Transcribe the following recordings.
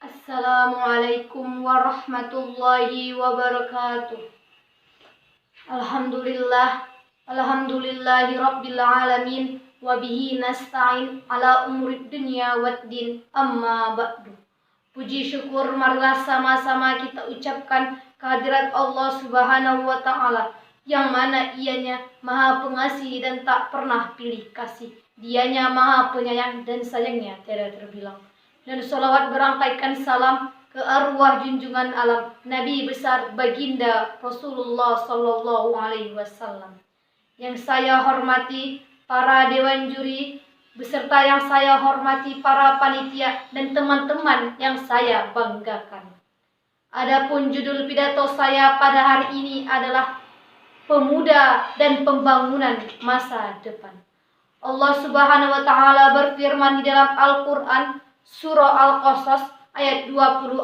Assalamualaikum warahmatullahi wabarakatuh. Alhamdulillahi rabbil alamin wa bihi nasta'in ala umurid dunya waddin, amma ba'du. Puji syukur marilah sama-sama kita ucapkan kehadirat Allah Subhanahu wa taala yang mana Ianya Maha Pengasih dan tak pernah pilih kasih. Dianya Maha Penyayang dan sayangnya tiada terbilang. Dan sholawat berangkaikan salam ke arwah junjungan alam Nabi besar baginda Rasulullah Sallallahu Alaihi Wasallam. Yang saya hormati para dewan juri beserta yang saya hormati para panitia dan teman-teman yang saya banggakan. Adapun judul pidato saya pada hari ini adalah Pemuda dan Pembangunan Masa Depan. Allah Subhanahu wa taala berfirman di dalam Al-Qur'an Surah Al-Qasas ayat 26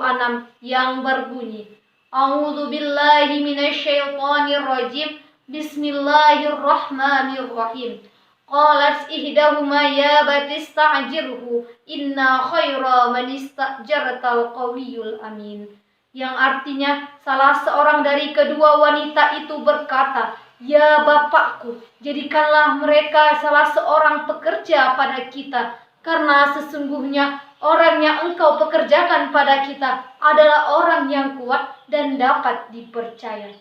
yang berbunyi, A'udzu billahi minasyaitonir rajim. Bismillahirrahmanirrahim. Qalat ihdahuma ya batista'jirhu inna khaira man istajartal qawiyul amin. Yang artinya salah seorang dari kedua wanita itu berkata, "Ya bapakku, jadikanlah mereka salah seorang pekerja pada kita, karena sesungguhnya orang yang engkau pekerjakan pada kita adalah orang yang kuat dan dapat dipercaya."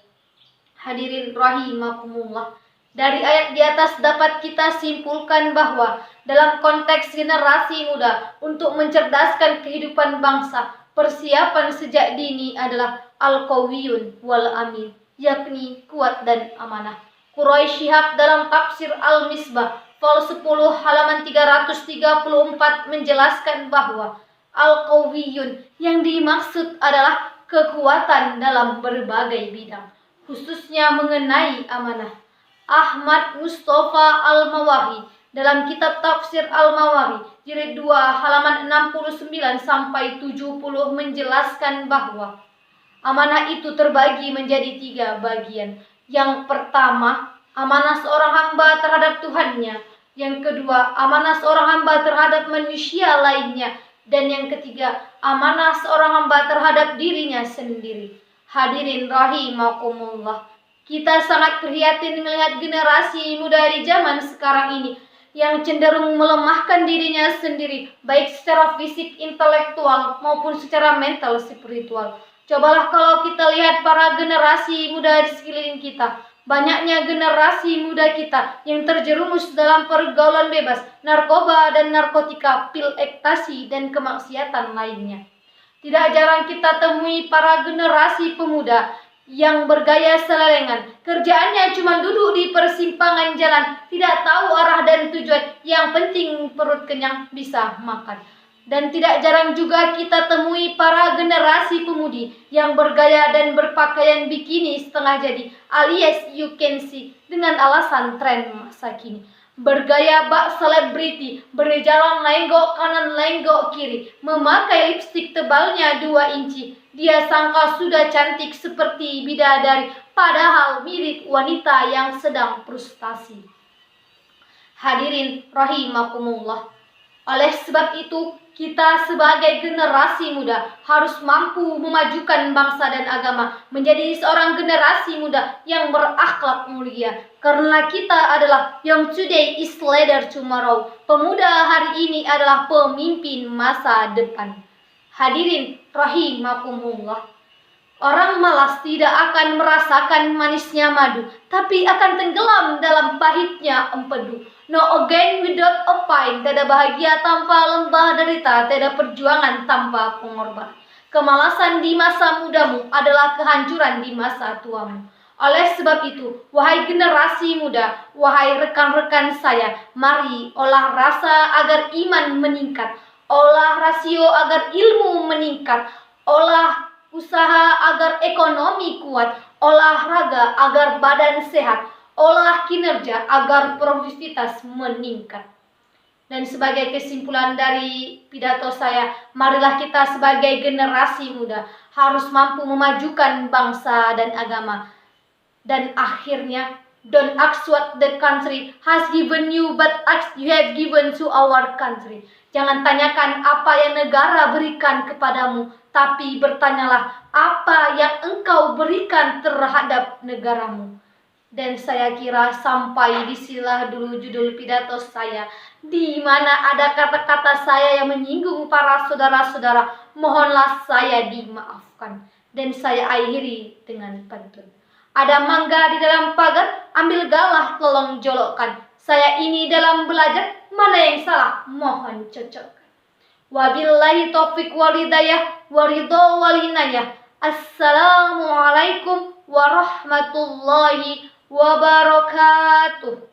Hadirin rahimakumullah. Dari ayat di atas dapat kita simpulkan bahwa dalam konteks generasi muda untuk mencerdaskan kehidupan bangsa, persiapan sejak dini adalah al-qawiyun wal amin, yakni kuat dan amanah. Quraisy Shihab dalam tafsir Al-Misbah Vol 10 halaman 334 menjelaskan bahwa al-qawiyun yang dimaksud adalah kekuatan dalam berbagai bidang, khususnya mengenai amanah. Ahmad Mustafa Al-Mawahi dalam kitab tafsir Al-Mawahi jilid 2 halaman 69 sampai 70 menjelaskan bahwa amanah itu terbagi menjadi 3 bagian. Yang pertama, amanah seorang hamba terhadap Tuhannya. Yang kedua, amanah seorang hamba terhadap manusia lainnya. Dan yang ketiga, amanah seorang hamba terhadap dirinya sendiri. Hadirin rahimakumullah. Kita sangat prihatin melihat generasi muda di zaman sekarang ini yang cenderung melemahkan dirinya sendiri, baik secara fisik, intelektual maupun secara mental, spiritual. Cobalah kalau kita lihat para generasi muda di sekeliling kita. Banyaknya generasi muda kita yang terjerumus dalam pergaulan bebas, narkoba dan narkotika, pil ekstasi dan kemaksiatan lainnya. Tidak jarang kita temui para generasi pemuda yang bergaya selelengan. Kerjaannya cuma duduk di persimpangan jalan, tidak tahu arah dan tujuan. Yang penting perut kenyang bisa makan. Dan tidak jarang juga kita temui para generasi pemudi yang bergaya dan berpakaian bikini setengah jadi alias you can see dengan alasan tren masa kini. Bergaya bak selebriti, berjalan lenggok kanan lenggok kiri, memakai lipstik tebalnya 2 inci. Dia sangka sudah cantik seperti bidadari, padahal mirip wanita yang sedang frustasi. Hadirin rahimakumullah. Oleh sebab itu, kita sebagai generasi muda harus mampu memajukan bangsa dan agama menjadi seorang generasi muda yang berakhlak mulia. Karena kita adalah young today is leader tomorrow. Pemuda hari ini adalah pemimpin masa depan. Hadirin rahimakumullah. Orang malas tidak akan merasakan manisnya madu, tapi akan tenggelam dalam pahitnya empedu. No again without a fight, tidak bahagia tanpa lembah derita, tidak perjuangan tanpa pengorbanan. Kemalasan di masa mudamu adalah kehancuran di masa tuamu. Oleh sebab itu, wahai generasi muda, wahai rekan-rekan saya, mari olah rasa agar iman meningkat, olah rasio agar ilmu meningkat, olah usaha agar ekonomi kuat, olahraga agar badan sehat, olah kinerja agar produktivitas meningkat. Dan sebagai kesimpulan dari pidato saya, marilah kita sebagai generasi muda harus mampu memajukan bangsa dan agama. Dan akhirnya Don't ask what the country has given you, but ask you have given to our country. Jangan tanyakan apa yang negara berikan kepadamu, tapi bertanyalah apa yang engkau berikan terhadap negaramu. Dan saya kira sampai di sinilah dulu judul pidato saya, di mana ada kata-kata saya yang menyinggung para saudara-saudara. Mohonlah saya dimaafkan. Dan saya akhiri dengan pantun. Ada mangga di dalam pagar, ambil galah tolong jolokkan. Saya ini dalam belajar, mana yang salah mohon cocokkan. Wabillahi taufiq walhidayah waridho walinayah. Assalamualaikum warahmatullahi wabarakatuh.